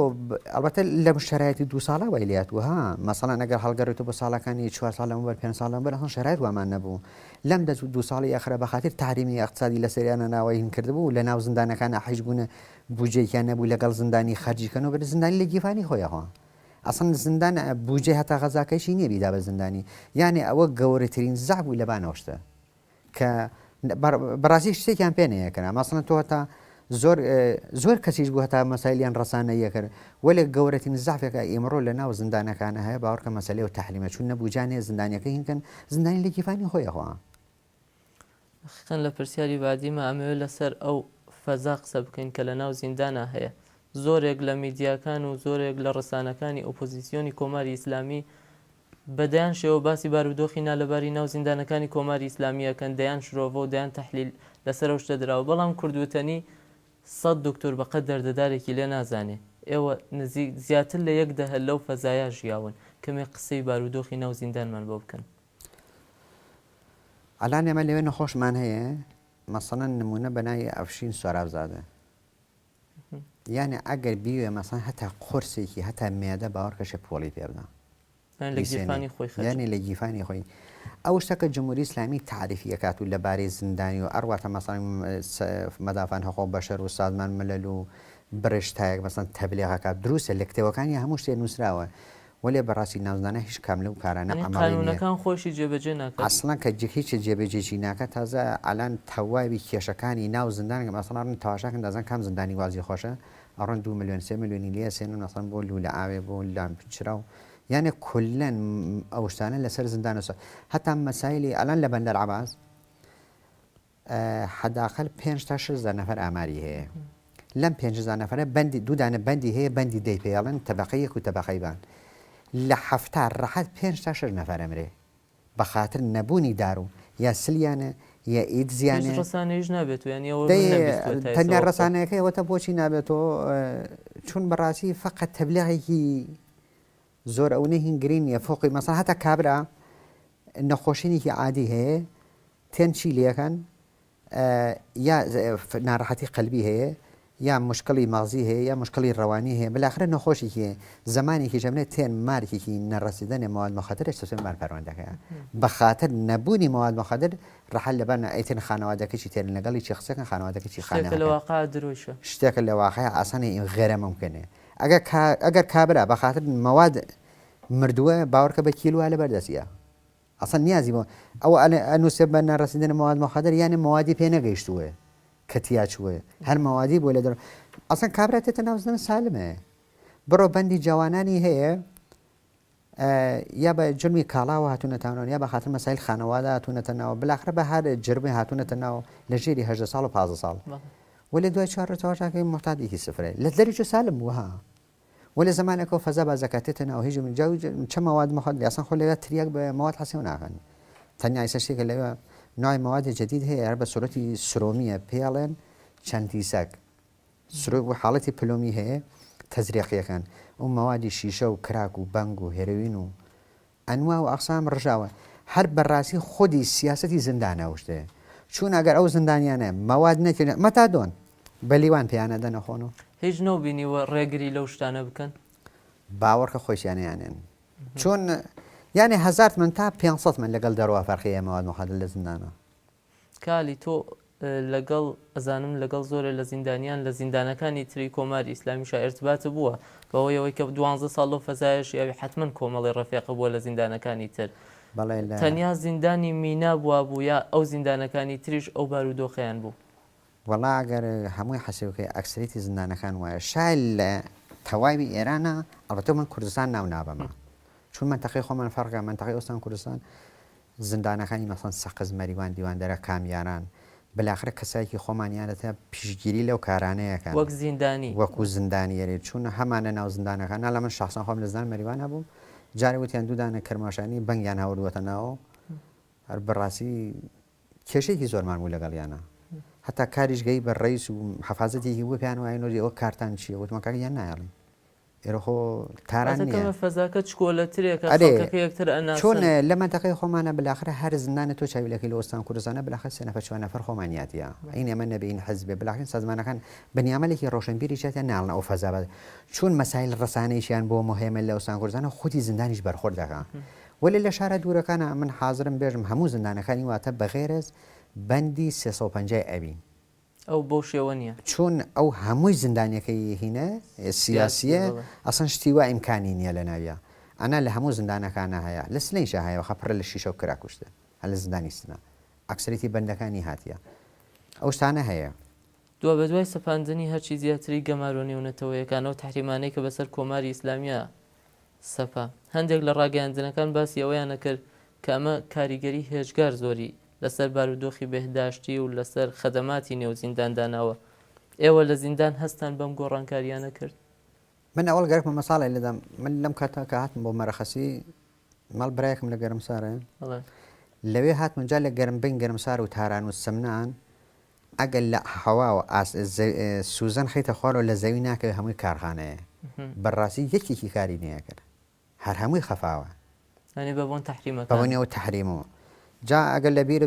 ئەلبەتە لە شرایەتی 2 ساڵە ویلاتوها مەسەڵەن ئەگەر هەڵگەڕێتەوە بە ساڵەکانی 4 ساڵ لەمەوبەر 5 ساڵ لەمەبەر هەڵ شرایەت وامان نەبوو لەم 2 ساڵی ئەخرە بەخاطر تحریمی اقتصادی لە سەریانە ناوەین کردبوو لە ناو زندانەکانە حیج بوون بودجەیەکیان نەبوو لەگەڵ زندانی خەرجیکەنەوە بە زندانی لە گیفانی خۆیەخوا ئەسڵ زندان بودجێ هەتا غەزاکەیشی نییە بیدا بە زندانی یعنی ئەوە گەورەترین زعبوو لەبانەوەشتە کە بەڕاستی شتێکیان پێ نەیەکەنا مەسڵەن تۆ هەتا زۆر کەسیش بوو هەتا مەسایلیان ڕسانەیە کرد وەلێ گەورەترین زعفێکە ئێمڕۆ لە ناو زندانەکانە هەیە باوەڕکە مەسەلەی و تحریمە چون نەبووجانێ زندانیەکە هینکەن زندانی لە گیفانی خۆیەخوا خن لە پرسیاری بعدیمە ئەمەوێت لەسەر ئەو فەزا قسە بکەین کە لە ناو زیندانە هەیە زۆرێک لە میدیاکان و زۆرێک لە ڕسانەکانی ئۆپۆزیسیۆنی کۆماری ئیسلامی بەدەیان شێوە باسی بارودۆخی نالەباری ناو زیندانەکانی کۆماری ئیسلامیەکەن دەیان شرۆڤە و دەیان تەحلیل لەسەر ئەو شتە دراوە بەڵام کوردوتەنی 100 دکتۆر بەقەت دەردەدارێکی لێ نازانێ ئێوە زیاتر لە یەک دەهە لەو فەزایە ژیاون کەمێ قسەی بارودۆخی ناو زیندانمان بۆ بکەن ئەلان ئێمە لەوێ نەخۆشمان هەیە مەسەڵەن نمونە بەناوی ئەفشین سۆرابزادە یعنی ئەگەر بیوێ مەسەڵەن هەتا قورسێکی هەتا مێدە باوەڕکەشە پۆڵی پێ بدە لە گیفانی خۆی یعنی لە گیفانی خۆی ئەو شتەکە جمهوری ئیسلامی تعریفیەکات و لەبارەی زیندانی و ئەڕواتە مەسەڵەن مەدافعان حقوق بەشەر و سازمان ملەل و برشتایەک مەسەڵەن تەبلیغەکات دروستە لە کتێوەکانی هەموو شتێ نووسراوە وەلێ بەڕاستی ناوزانە هیچ کام لەو کارانە قانونەکان خۆشی جێبەجێ ناکات ئەسڵەن کە هیچ جێبەجێکی ناکات تازە ئالان تەواوی کێشەکانی ناو زندان مەسەڵەن تەواشاکن دەزان کام زندانی وازی خۆشە ئەڕەن 2 ملیۆن 3 ملیۆنی لێ سێنن مەسەڵەن بۆ لولە ئاوێ بۆ لامپچراو یعنی کلەن ئەو شتانە لەسەر زندانەوە هەتا مەسایلی ئەلان لە بەندەر عەباس حەداقل 5 تا 6 نەفەر ئاماری هەیە لەم 5 نەفرە بەندی دوودانە بەندی هەیە بەندی دەی پێڵن تەبەقەیەک و تەبەقەیبان لە هەفتار ڕەحەت 5 تا 6 نەفەر ئەمرێ بە خاتر نەبوونی دار و یا سلیانە یا ئید زیانە ڕسانەیش نابێت تەنیا ڕسانەکەی ئەوەتە بۆچی نابێتەوە چون بەڕاستی فقط تەبلیغێکی زۆر ئەو نەهین گرین نیە فۆقی مەسەڵەن هەتا کابرا نەخۆشینێکی عادی هەیە تێن چی لێکەن یا ناڕەحەتی قەلبی هەیە یا مشکلی ماغزی هەیە یا مشکلی ڕەوانی هەیە بەلاخرە نەخۆشێکی هەیە زمانێکی ژەمنێت تێن مارکێکی نەڕەسیدنی مواد مخدر سوسن مار پەروەندەکەیە بە خاتر نەبوونی مواد مخدر ڕەحەل لەبەر ئەیتن خانەوادەکەی تێن لەگەڵی چی قسەکەن خانەوادەکەی خانە شتێکە لە واقعە ئاسانی غێرە ممکنێ ئەگەر کابرا بە خاتر مواد مردووە باوەڕکە بە کیلووە لە بەردەستیە ئەسڵ نیازی بۆ ئەو ئەنووسێ بە نەڕەسیدنی مواد مخدر یانە موادی پێ نەگەیشتووە کەتیا چووە هەر موادی بۆ لە دەر ئەسڵ کابرا تێتە ناوزنە سالمە بڕۆ بەندی جوانانی هەیە یا بە جرمی کاڵاوە هاتوونەتانەوە یا بە خاتر مەسایل خانەوادە هاتوونەتە ناوە بلاخرە بە هەر جرمی هاتوونەتە ناو لە ژێری 8 ساڵ و 15 ساڵ ولی دوای 4 تەواژاکەی محتادێکی سفرە لە دەریچە سالم بووها ولی زمانێکەوە فەزا بازەکاتێتە ناو هیچ چە مواد مخدر یاسان خۆ لەوێ تریاک بە مواد حەسێ ناکەن تەنیا ئیسە شتێکە لەوێ نوعی موادی جدید هەیە هەر بە سورەتی سرۆمیە پێڵێن چەندیسەک سرۆ حاڵەتی پلۆمی هەیە تەزریقیەکان ئەو موادی شیشە و کراک و بەنگ و هێروین و ئەنوا و ئەقسام ڕژاوە هەر بەڕاستی خودی سیاسەتی زندانە شتێ چون ئەگەر ئەو زندانیانە مواد نەکرد مەتادۆن بەلیوان پێیانە دەنەخۆن و هیچ نەبینیوە ڕێگری لەو شتانە بکەن باوەڕکە خۆشیانیانێن چۆن یعنی 1000 من تا 500 من لەگەڵ دەڕوا فەرقیە مواد مخدر لە زندانە کالی تۆ لەگەڵ ئەزانم لەگەڵ زۆرە لە زیندانیان لە زیندانەکانی تری کۆماری ئیسلامی ارتباط بووە بەوەیەوەی کە 12 ساڵ و فەزایش یاوی حتمما کۆمەڵی ڕەفیق بووە لە زیندانەکانی تر تەنیا زیندانی مینا بووە بوو یا ئەو زیندانەکانی تریش ئەو بارودۆخیان بوو وەڵا ئەگەر هەمووی حەسێوکەی ئەکسریتی زیندانەکان وایە شای لە تەواوی ئێرانە ئەڵبەتە من کوردستان ناو نابەمە چون منتەقەی خۆمان فەرقە منتەقەی ئۆستان کوردستان زیندانەکانی مەسەڵەن سەقز مەریوان دیواندەرە کامیاران بەلاخرە کەسایەکی خۆمانیانەتە پیشگیری لەو کارانەیەکان وەک زیندانی وەکو زیندانیەرێت چون هەمانە ناو زیندانەکان لە من شخصان خۆم لە زیندان مەریوان هەبووم جارێ وتیان دوودانە کەرماشانی بەنگیان هەوردووەتە ناوە هەر بەڕاستی کێشێکی زۆرمان بوو لەگەڵیانە هەتا کاریش گەی بە ڕیس و حەفازەتێکی بوو پێیان وایە نۆری ئەوە کارتان چییە وتمەکە یان نایڵێ ئێرەخۆ تاران نییە فەزاکە چکۆلەترێکە خەڵکەکە یەکتر ئەناسن چۆن لە منتەقەی خۆمانە بلاخرە هەر زندانە تۆ چاویلەکەی لە وەستان کوردستانە بلاخە 3 نەفەر 4 نەفەر خۆمانیاتیە ئەین ئەمە نەبین حەزبێ بلاخین سازمانەکان بەنیامەلێکی ڕۆشنبیری چێتە ناڵنە ئەو فەزا چون مەسایل ڕسانەیشیان بۆ مهمە لە وەستان کوردستانە خودی زندانیش بەرخۆرد دەکا وەلی لە شارە دوورەکانە من حازرم بێژم هەموو زندانەکانی واتە بەغێرز بەندی 350 ئەبین ئەو بۆ شێوە نییە چون ئەو هەمووی زندانیەکەی هینە سیاسیە ئەسن شتیوا ئیمکانی نییە لە ناویە ئەنا لە هەموو زندانەکانە هەیە لە سلەیشە هەیە خەپڕە لە شیشە و کرا کوشتە هە لە زندانی سنە ئەکسەریتی بەندەکانی هاتیە ئەو شتانە هەیە دووە بە دوای سەپاندنی هەرچی زیاتری گەمارۆنی و نەتەوەیەکانەوە تحریمانەی کە بەسەر کۆماری ئیسلامیە سەپا هەندێک لە ڕاگەیاندنەکان باسی ئەوەیانە کرد کە ئەمە کاریگەری هێژگار زۆری لەسەر بارودۆخی بەهداشتی و لەسەر خەدەماتی نێو زیندانداناوە ئێوە لە زیندان هەستان بەم گۆڕانکاریانە کرد من ئەوڵ گەرکمە مەساڵی لەدەم من لەم کاتە کە هاتم بۆ مەرەخەسی ماڵ برایەکم لە گەرمسارە لەوێ هاتمجا لە گەرمبین گەرمسار و تاران و سمنان ئەگەر لە هەواوە سوزەن خەیتە خوارەوە لە زەوی ناکەوێت هەمووی کارخانەیە بەڕاستی یەکێکی کاری نییە کرد هەر هەمووی خەفاوە بەبوونەوە تەحریمەوە جا ئەگەر لە بیر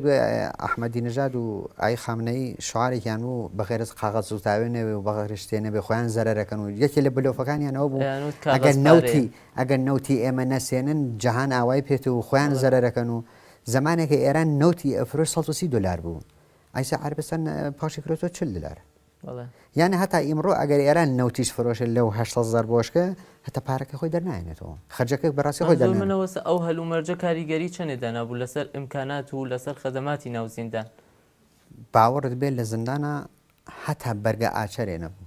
ئەحمەدی نژاد و ئای خامنەی شعارێکیان بوو بەغێرز قاغەز زوتاوێنەوێ و بەغەرشتێنەبێ خۆیان زەرەکەن و یەکێ لە بلۆفەکانیانەوە بوو ئەگەر نەوتی ئێمە نەسێنن جەهان ئاوای پێێت و خۆیان زەرەکەن و زمانێکە ئێران نەوتی ئەفرۆش $130 بوو ئایسا عربستان پاشی کرۆتۆ $40 یعنی هەتا ئیمڕۆ ئەگەر ئێران نەوتیش فرۆشە لەو 800,000 بۆشکە هەتا پارەکە خۆی دەرنایێنێتەوە خەرجەکە بەڕاستی خۆی دەرمنەوە ئەو هەلومەرجە کاریگەری چەندێدانا بوو لەسەر ئیمکانات و لەسەر خەدەماتی ناو زیندان باوەڕت بێت لە زیندانە هەتا بەرگە ئاچەرێ نەبوو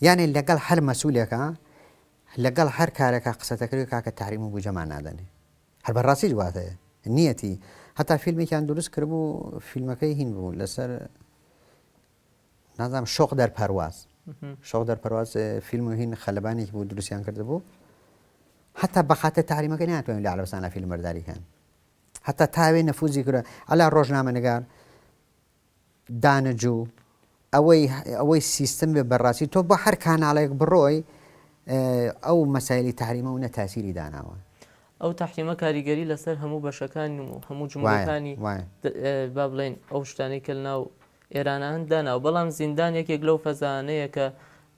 یعنی لەگەڵ هەر مەسوولێکە لەگەڵ هەر کارێکە قسەتەکەی کاکە تحریم و بوجەمان نادەنێ هەر بەڕاستی دواتەیە نیەتی هەتا فیلمێکیان دروست کردبوو فیلمەکەی هین بوو لەسەر نازام شۆق دەرپەرواز شۆق دەرپەرواز فیلم و هین خەلبانێکی بوو دروستیان کرده بوو هەتا بەخاتە تحریمەکە ناتوانین لە عەرەبستانە فیلمبەرداریکەن هەتا تاوێ نەفوزی کرد ئەلا ڕۆژنامەنگار دانەجوو ئەوەی سیستم بێ بەڕاستی تۆ بۆ هەر کاناڵێک بڕۆی ئەو مەسایلی تحریمە و نەتاسیری داناوە ئەو تحریمە کاریگەری لەسەر هەموو بەشەکان و هەموو جمهورەکانی با بڵێن ئەو شتانەی کە لەناو ئێرانان داناوە بەڵام زیندان یەکێک لەو فەزانەیە کە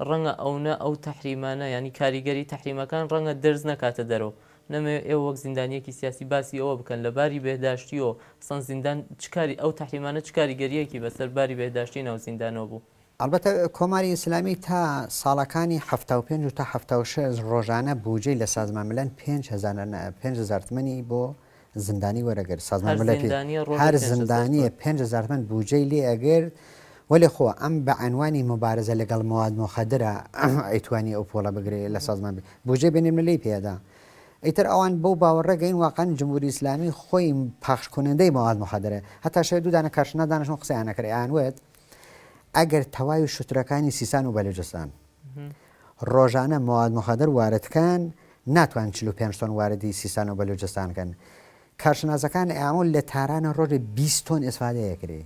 ڕەنگە ئەوە ئەو تحریمانە ینی کاریگەری تحریمەکان ڕەنگە دەرز نەکاتە دەرەوە نەمێ ئێوە وەک زیندانیەکی سیاسی باسی ئەوە بکەن لە باری بێداشتیەوە سەن زیندان چکاری ئەو تحریمانە چ کاریگەریەکی بەسەر باری بێداشتی ناو زیندانەوە بوو البته کۆماری ئیسلامی تا ساڵەکانی 75 و تا 76 ڕۆژانە بودجەی لە سازمان ملەن 5,000 تمەنی بۆ زندانی وەرەگرت سازمان ملەتی هەر زندانیە 5,000 تمەن بودجەی لێ ئەگرت وەلی خۆ ئەم بە عنوانی مبارزە لەگەڵ مواد مخدرە ئەیتوانی ئەو پۆڵە بگرێت لە سازمان بودجەی بینێملەی پێدا ئیتر ئەوان بەو باوەڕێگەین واقعا جمهوری ئیسلامی خۆی پاخشکونەندەی مواد مخدرە هەتا شەوێ دوودانە کارشنا دانیشتوان قسەیانە کرد ئەیانوێت ئەگەر تەواوی شوترەکانی سیستان و بەلوچستان ڕۆژانە مواد مخدر واردکان ناتوان 45 تۆن واردی سیستان و بەلوچستانکەن کارشناسەکان ئەمە لە تارانە ڕۆژێ 20 تۆن ئێسفادەیەکرێ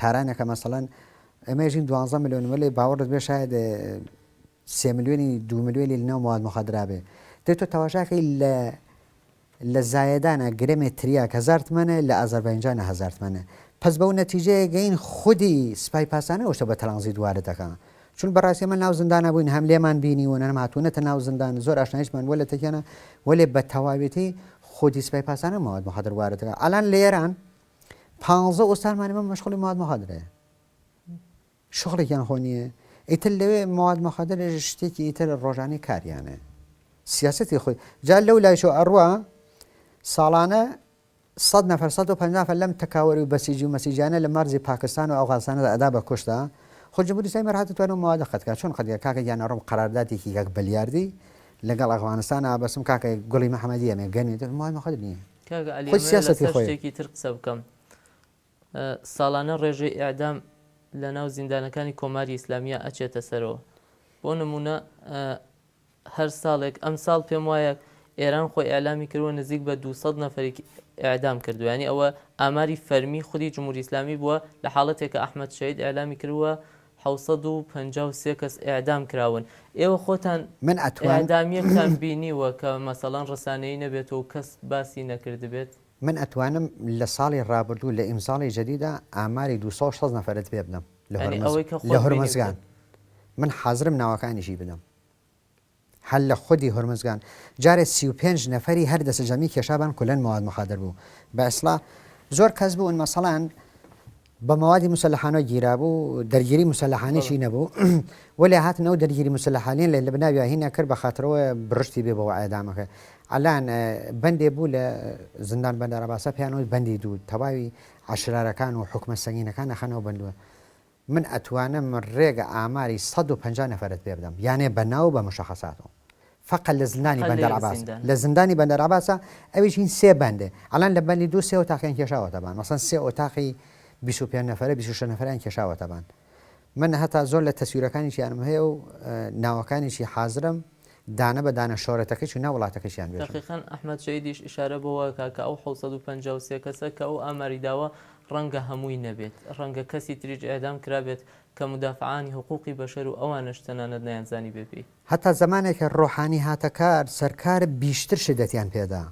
تارانەکە مەسەڵەن ئەمەژین 12 میلیۆن وەلی باوەڕت بێ شاید 3 میلیۆنی 2 میلیۆنی لەناو مواد مخدرا بێ دەتۆ تەواژاکەی لە زایدانە گرێمێتریا 1000 تمەنە لە ئازەربایجانە 1000 تمەنە پس بەو نەتیجەیە گەین خودی سپای پاسانە ئەوشتە بە تەڵەنزی دوارەتەکە چون بەڕاستی من ناو زندانە بووین هەم لێمان بینی و نەماتونەتە ناو زندان زۆر ئاشنایشمان وەلە تەکیانە وەلێ بە تەواوێتی خودی سپای پاسانە مواد مخدر واردەکە ئەلان لە ئێران 15 ئۆستانمانی من مەشغوڵی مواد مخدرەیە شغڵێکیان خۆ نییە ئیتر لەوێ مواد مخدر شتێکی ئیتر ڕۆژانەی کاریانە سیاسەتی خۆی جا لەو لایشۆ ئەڕوا ساڵانە 100 نەفەر 150 نەفەر لەم تەکاوەری و بەسیجی و مەسیجانە لە مەرزی پاکستان و ئەفغانستانە ئەدا بە کوشتە خۆ جمهوری ئیسلامی هاتووەتوانێت مواد قەتکات چۆن قەتکە کاکە یانە ڕۆم قەراردادێکی یەک بلیاردی لەگەڵ ئەفغانستانە بەسم کاکە گوڵی محەمەدی ئەمێ گەنێت مواد مخدر نییە خۆی سیاسەتی خۆی تر قسە بکەم ساڵانە ڕێژەی ئیعدام لە ناو زیندانەکانی کۆماری ئیسلامیە ئەچێتە سەرەوە بۆ نمونە هەر ساڵێک ئەم ساڵ پێم وایە ئێران خۆی ئەعلامی کردووە نزیک بە 200 نەفەرێکی ئیعدام کردو ینی ئەوە ئاماری فەرمی خودی جمهوری ئیسلامی بووە لە حاڵەتێکە ئەحمەد شەهید ئیعلامی کردووە 753 کەس ئێعدام کراون. ئێوە خۆتان من ئەعدامیەکان بینیوە کە مەسەڵەن ڕسانەی نەبێت و کەس باسی نەکرد بێت؟ من ئەتوانم لە ساڵی ڕابردوو لە ئیمزاڵی جدیدا ئاماری 260 نەفرت پێ بدەم لە هورمزگان. من حازرم ناوەکانیشی بدەم هەل لە خودی هورمزگان. جارێ 35 نەفەری هەر دەسەجەمی کێشابان کولەن مواد مخادر بوو. بە ئەسڵا زۆر کەس بوون مەسەڵان بە مەوادی مسلحانە گیرابوو، دەرگیری مسلحانیشی نەبوو وەلێ هاتنەوە دەرگیری مسلحانین لە بناوی هینە کرد بە خاطرەوە بڕشتی بێ بەوە ئەعدامەکە. ئەلان بەندێ بوو لە زندان بەندەر عەباسە پێیانەوەی بەندی دوو تەواوی عەشرارەکان و حکومە سەنگینەکان نەخەنەوە بندووە. من ئەتوانم ڕێگە ئاماری 150 نەفرت پێ بدەم، یانێ بەناو بە مشەخەساتەوە فقط لە زندانی بەندەر عەباس. لە زندانی بەندەر عەباسە ئەویش هین 3 بەندێ. ئەلان لە بەندی دوو 3 ئۆتاقیان کێشاوەتەبان، مەسەڵەن 3 ئۆتاقی 25 نەفرە 26 نەفریان کێشاوەتەبان. من هەتا زۆر لە تەسویرەکانیشیانم هەیە و ناوەکانیشی حازرم دانە بە دانە شۆرەتەکەی و ناو وڵاتەکەشیان بێت. دقیقاً ئەحمەد شەیدیش ئیشارە بەوە کە ئەو 753 کەسە کە ئەو ئاماری داوە ڕەنگە هەمووی نەبێت، ڕەنگە کەسی تریش ئێعدام کرابێت کە مدافعانی حقوقی بەشەر و ئەوانش تەنانەت نەیانزانی بێپی. هەتا زمانێکە ڕۆحانی هاتەکار سەرکار بیشتر شدەتیان پێدا،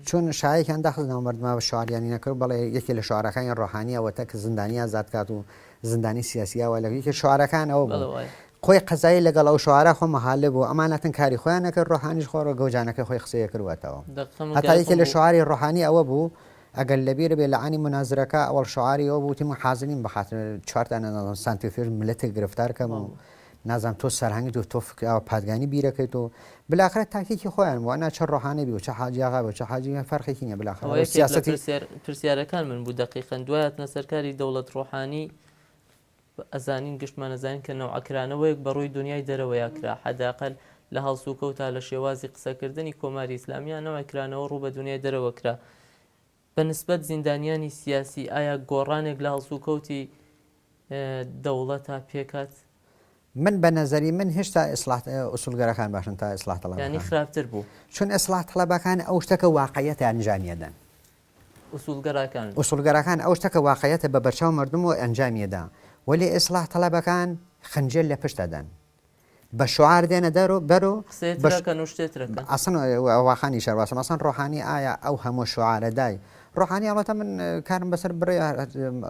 چون شایەکیان داخستنەوە مردما بە شعاریانی نەکرد، بەڵێ یەکێ لە شعارەکانی ڕۆحانی ئەوەتە کە زندانی ئازاد کات و زندانی سیاسیەوە لە یەکێ شعارەکان ئەوە بوو. خۆی قەزایی لەگەڵ ئەو شعارە خۆ مەحالە بوو، ئەمانەتن کاری خۆیان نەکرد، ڕۆحانیش خۆڕە گەوجانەکە خۆی قسەیە کردوەتەوە. هەتا یەکێ لە شعاری ڕۆحانی ئەوە بوو ئەگەر لەبیرە بێ لە عانی منازرەکە ئەوەڵ شعاری ئەوە بوو تیم حازرین بەخاتر 4 سانتیفر ملەتێک گرفتارکەم و نازانم تۆ سەرهەنگی و تۆ پادگانی بیرەکەیت و بلاخرە تاکیکی خۆیان بوو ئەنا چە ڕۆحانە بی و چە حاجیاغا بە چە حاجی فەرقێکی نیە. بلاخرە سیاسەتی پرسیارەکان من بوو دقیقاً دوایەتە سەرکاری دەوڵەت ڕۆحانی ئەزانین گشتمانەزانین کە نەوعەکرانەوەیەک بەڕووی دنیای دەرەوەیە کرا، حەداقل لە هەڵسوکەوتا لە شێوازی قسەکردنی کۆماری ئیسلامیان نەوەکرانەوە ڕوو بە دنیای دەرەوە کرا. بەنسبەت زیندانیانی سیاسی ئایا گۆڕانێک لە هەڵسوکەوتی دەوڵەتە پێکات؟ من بە نەزەری من هێشتا ئوسولگەرەکان باشن تا ئیسلاح طلبەکان، یعنی خراپتر بوو، چون ئیسلاح طلبەکان ئەو شتەکە واقعیەتە ئەنجامیەدەن. ئوسولگەرەکان ئەو شتەکە واقعیەتە بە بەرچاو مردم و ئەنجامیەدا، وەلی ئیسلاح طلبەکان خنجێل لە پشتەدەن، بە شعار دێنە دەرۆ بەرۆ ئەسن واخانی شەرواسم ئەسن ڕۆحانی ئایا ئەو هەموو شعارەدای ڕۆحانی ئەڵەتە من کارم بەسەر بڕێ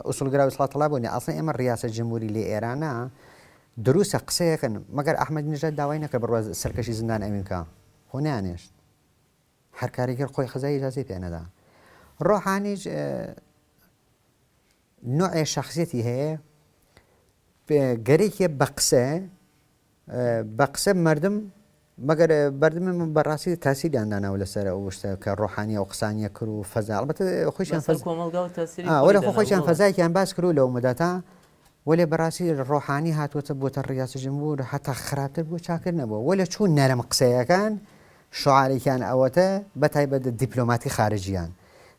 ئوسولگەرا و ئیسلاح طلب بوونی ئەسڵ ئێمە ڕیاسە جمهوری لێ ئێرانە دروستە قسەیەکەن مەگەر ئەحمەد نژاد داوای نەکرد بڕوە سەرکەشی زندان ئەمریکا خۆ نەیانێشت، هەر کارێکی خۆی خزای ئیجازەی پێ نەدا. ڕۆحانیش نوعێ شەخصیەتی هەیە گەرێکێ بە قسە مردم مەگەر بەردەم بەڕاستی تاسیریان داناوە لەسەر ئەو شتە کە ڕۆحانی ئەو قسانیە کرد و فەزا ئەڵبەتە خۆیان فەزایەکیان باس کرد لەو مدەتا، وەلێ بەڕاستی ڕۆحانی هاتووەتە بۆتە ڕیاسە جمهور هەتا خراپتر بۆ چاکر نەبووە، وەلە چوون نەرم قسەیەکان شعارێکیان ئەوەتە بەتایبەت دیپلۆماتی خارجیان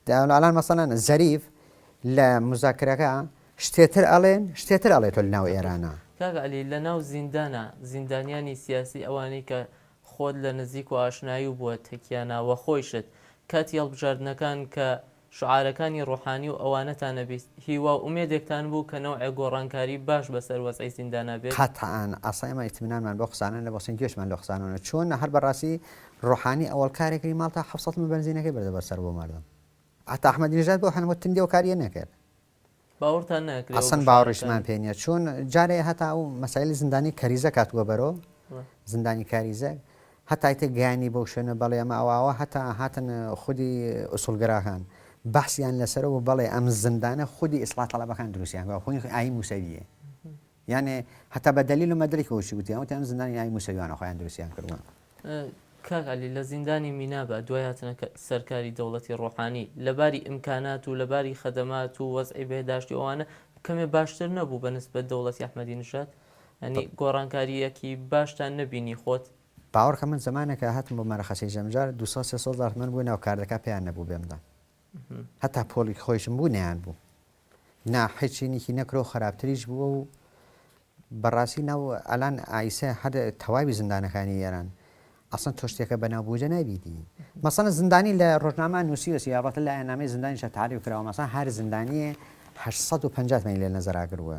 ئەلان مەسەڵەن زەریف لە مزاکرەکە شتێتر ئەڵێت لە ناو ئێرانە. کاگەعەلی لە ناو زیندانە زیندانیانی سیاسی ئەوانەی کە خۆت لە نزیک و ئاشنایی و بووە تەکیانەوە خۆیشت کاتی هەڵبژاردنەکان کە شعارەکانی ڕۆحانی و ئەوانەتان نەبیست هیوا ئومێدێکتان بوو کە نەوعێ گۆڕانکاری باش بەسەر وەزعی زیندانە بێت؟ قەتعاً ئاسا ئێمە ئیتمینانمان بۆ قسانە لە بۆسن گوێشمان لە قسانەوە چۆن هەر بەڕاستی ڕۆحانی ئەوەڵ کارێکی ماڵ تا 700 بنزینەکەی بردە بەسەر بۆ مردم، ئەتا ئەحمەدی نژاد بۆ هەنوە تندێ و کاریە نەکرد. باوەڕتان نەکرێت ئەسەن باوەڕیشمان پێ نییە، چۆن جارێ هەتا ئەو مەسایلی زندانی کەریزە کاتووە بەرۆ زندانی کاریزە هەتایتە گیانی بەو شوێنە بەڵێ ئەمە ئەوواوە هەتا هاتن خودی ئوسولگەراکان بەحسیان لەسەرەوە بەڵێ ئەم زندانە خودی ئیسلاح طلبەکان دروستیان خۆی ئاین موسەویە، یانێ هەتا بە دەلیل و مەدرکی وشی گوتیان وتیان زندانی ئاین موسەویانە خۆیان دروستیان کردووە. کاکعەلی لە زیندانی مینابە دوایاتنە سەرکاری دەوڵەتی ڕۆحانی لەباری ئیمکانات و لەباری خەدەمات و وەزعی بەهداشتی ئەوانە کەمێ باشتر نەبوو بەنسبەت دەوڵەتی ئەحمەدی نژاد، ینی گۆڕانکاریەکی باشتان نەبینی خۆت؟ باوەڕکە من زمانێکە هاتم بۆ مەرەخەسی ژەمجار 200 من بوو ناو کاردەکە پێیان نەبوو بێمدا، هەتا پۆلی خۆشم بوو نەیان بوو ناحچینێکی نەکرۆ خراپتریش بووە و بەڕاستی ناو ئەلان ئایسە هەر تەواوی زیندانەکانی ئێران ئەسڵ تۆ شتێکە بەناوبووجە نابیدی. مەسەڵەن زیندانی لە ڕۆژنامە نووسیوەسی یاڕەتە لە ئەنامەی زیندانی شە تعریف کراوە، مەسەڵەن هەر زیندانیە 850 مەیل لێ نەزەراگرەوە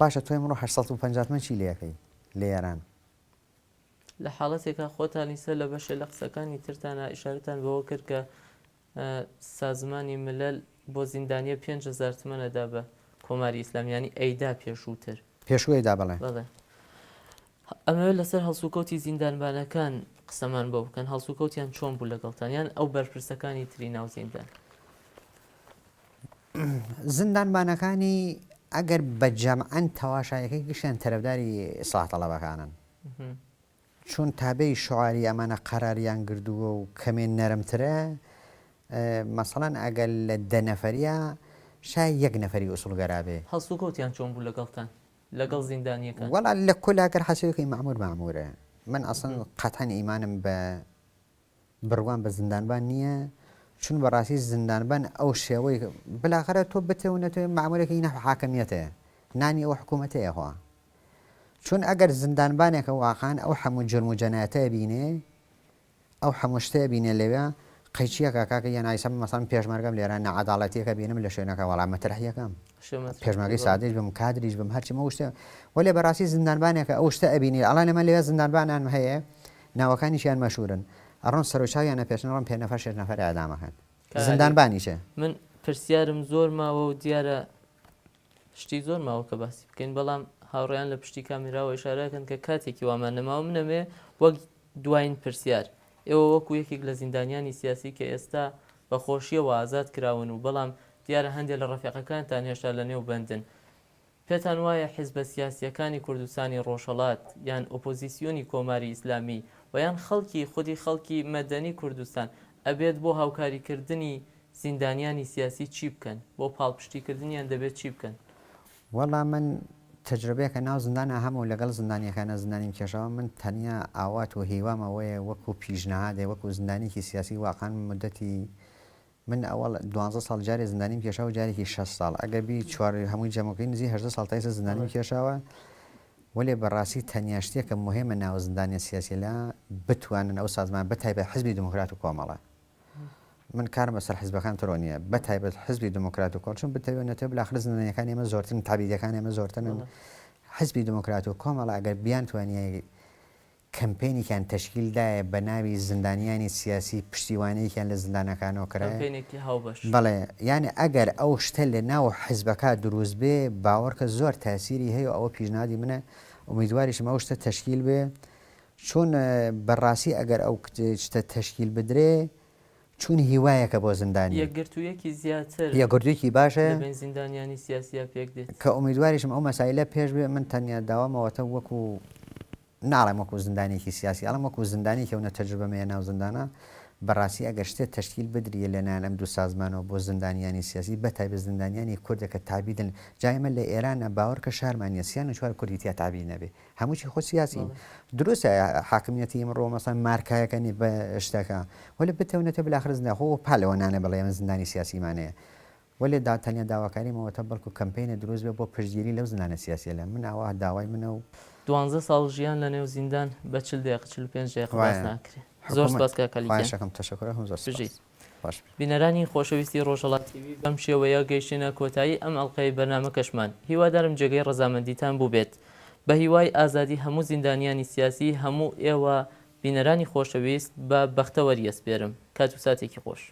باشە تۆ ئەمڕۆ 850 چی لێەکەی لە ئێران لە حاڵەتێکە خۆتانی سەر لە بەشێ لە قسەکانی ترتانە ئیشارەتان بەوە کرد کە سازمانی ملل بۆ زیندانیە 5,000 تمەنەدا بە کۆماری ئیسلامیانی ئەیدا پێشووتر پێشوەیدا بڵێ ئەمەوێت لەسەر هەڵسوکەوتی زیندانبانەکان قسەمان بۆ بکەن هەڵسوکەوتیان چۆن بوو لەگەڵتان یان ئەو بەرپرسەکانی تری ناو زیندان زیندانبانەکانی ئەگەر بە جەمعەن تەواشایەکەی گشتیان تەرەفداری ئیسلاح تەڵەبەکانن چون تابەی شعاری ئەمانە قەراریان گردووە و کەمێن نەرمترە مەسەڵەن ئەگەر لە 10 نەفەریە شاید 1 نەفەری ئوسوڵگەرا بێ هەڵسوکەوتیان چۆن بوو لەگەڵتان لەگەڵ زیندانیەکان وەڵا لە کۆلاگەر حەسەوەکەی مەعمورە من ئەسڵ قەتەن ئیمانم بە بڕوان بە زیندانبان نییە چون بەڕاستی زیندانبان ئەو شێوەی بلاخەرە تۆ بتەوە نەتوێت مەعمورێکی نەح حاکمیەتەیە نانی ئەوە حکوومەتەیەخوا چون ئەگەر زیندانبانێکە واقعان ئەو هەموو جرم و جەنایەتە بینێ ئەو هەموو شتەیە بینێ لەوێ قەیچیەکە کاکە یان ئایسەم مەسەڵەن پێشمەرگەم لێرە نەعەداڵەتیەکە بینم لە شوێنەکە وەڵام مەترەحیەکەم پێشمەرگەی سادەیش بم کادریش بم هەرچی مە شتێ وەلێ بەڕاستی زیندانبانێکە ئەو شتە ئەبینی ئەڵا لەمە لەوێ زیندانبانان هەیە ناوەکانیشیان مەشهورن ئەڕۆن سەرۆچاویانە پێشنەڕۆن 5 نەفەر 6 نەفەر ئەدامەکەن زیندانبانیشە من پرسیارم زۆر ماوە و دیارە شتی زۆر ماوە کە باسی بکەین بەڵام هاوڕێیان لە پشتی کامیراوە ئیشارەکەن کە کاتێکی وامان نەماوە منەمێ وەک دوایین پرسیار ئێوە وەکو یەکێک لە زیندانیانی سیاسی کە ئێستا بەخۆشیەوە ئازاد کراون و بەڵام دیارە هەندێک لە ڕەفیقەکانتان هێشتا لە نێو بەندن پێتان وایە حیزبە سیاسیەکانی کوردستانی ڕۆژهەڵات یان ئۆپۆزیسیۆنی کۆماری ئیسلامی و یان خەڵکی خودی خەڵکی مەدەنی کوردستان ئەبێت بۆ هاوکاریکردنی زیندانیانی سیاسی چی بکەن بۆ پاڵپشتیکردنیان دەبێت چی بکەن وەڵام من تەجربەیەکە ناو زیندانە هەموو لەگەڵ زیندانیەکانە زیندانیم کێشەوە من تەنیا ئاوات و هیوامەوەیە وەکو پیژنەهادێ وەکو زیندانێکی سیاسی واقعان مدەتی من ئەوڵ 12 ساڵ جارێ زیندانیم کێشاوە جارێکی 6 ساڵ ئەگەر بی چوار هەمووی جەمەکەی نزی 18 ساڵ تایسە زیندانیم کێشاوە وەلێ بەڕاستی تەنیا شتێکە مهمە ناو زیندانیە سیاسی لە بتوانن ئەو سازمان بەتایبەت حزبی دموکرات و کۆمەڵە من کارم بەسەر حزبەکان تۆ نییە بەتایبەت حزبی دموکرات و کۆڵ چون بتەوێت نەتێ بلاخر زیندانیەکان ئێمە زۆرترن تابیدەکان ئێمە زۆرترن حزبی دموکرات و کۆمەڵە ئەگەر بیان توانیە کەمپینێکیان تەشکیلدایە بە ناوی زیندانیانی سیاسی پشتیوانەیەکیان لە زیندانەکانەوە کرایە بەڵێ یعنی ئەگەر ئەو شتە لە ناو حزبەکە دروست بێ باوەڕکە زۆر تاسیری هەیە و ئەوە پیژنهادی منە ئومیدواریشم ئەو شتە تەشکیل بێ چون بەڕاستی ئەگەر ئەو شتە تەشکیل بدرێ چون هیوایەکە بۆ زیندانی یەکگرتوویەکی زیاتر یەکگرتوویەکی باشە زیندانیانی سیاسیە پێک دێت کە ئومیدواریشم ئەو مەسایلە پێش بێ من تەنیا داوامەوەتە وەکو ناڵێم وەکو زیندانێکی سیاسی ئەڵم وەکو زیندانی کەونە تەجربەمەیە ناو زیندانە بەڕاستی ئەگەر شتێت تەشکیل بدرێ لەنان ئەم دوو سازمانەوە بۆ زیندانیانی سیاسی بەتایبەت زیندانیانی کوردەکە تابیدن جایمە لە ئێرانە باوەڕکە شارمانیە سیان و چوار کوردیتیا تابی نەبێ هەمووی خۆ سیاسی دروستە حاکمیەتی ئەمڕۆ مەسەڵەن مارکایەکەنی بە شتەکە وەلە بتەونێتە بلاخر زیندان خۆ پالەوە نانە بڵێ ئەمە زیندانی سیاسیمانەیە وەلێ تەنیا داواکاریمەوەتە بەڵکو کەمپینە دروست بێ بۆ پشتگیری لەو زیندانە سیاسیە لە من ئاوا داوای منە و 12 ساڵ ژیان لە نێو زیندان بە 40 دقیقە 45 دقیقە باس ناکرێت زۆر سپاس کاکەلیان بینەرانی خۆشەویستی ڕۆژهەڵات تیوی بەم شێوەیە گەیشتنە کۆتایی ئەم ئەڵقەی بەرنامەکەشمان هیوادارم جێگەی ڕەزامەندیتان بوو بێت بە هیوای ئازادی هەموو زیندانیانی سیاسی هەموو ئێوە بینەرانی خۆشەویست بە بەختەوەری ئەسپێرم کات و ساتێکی خۆش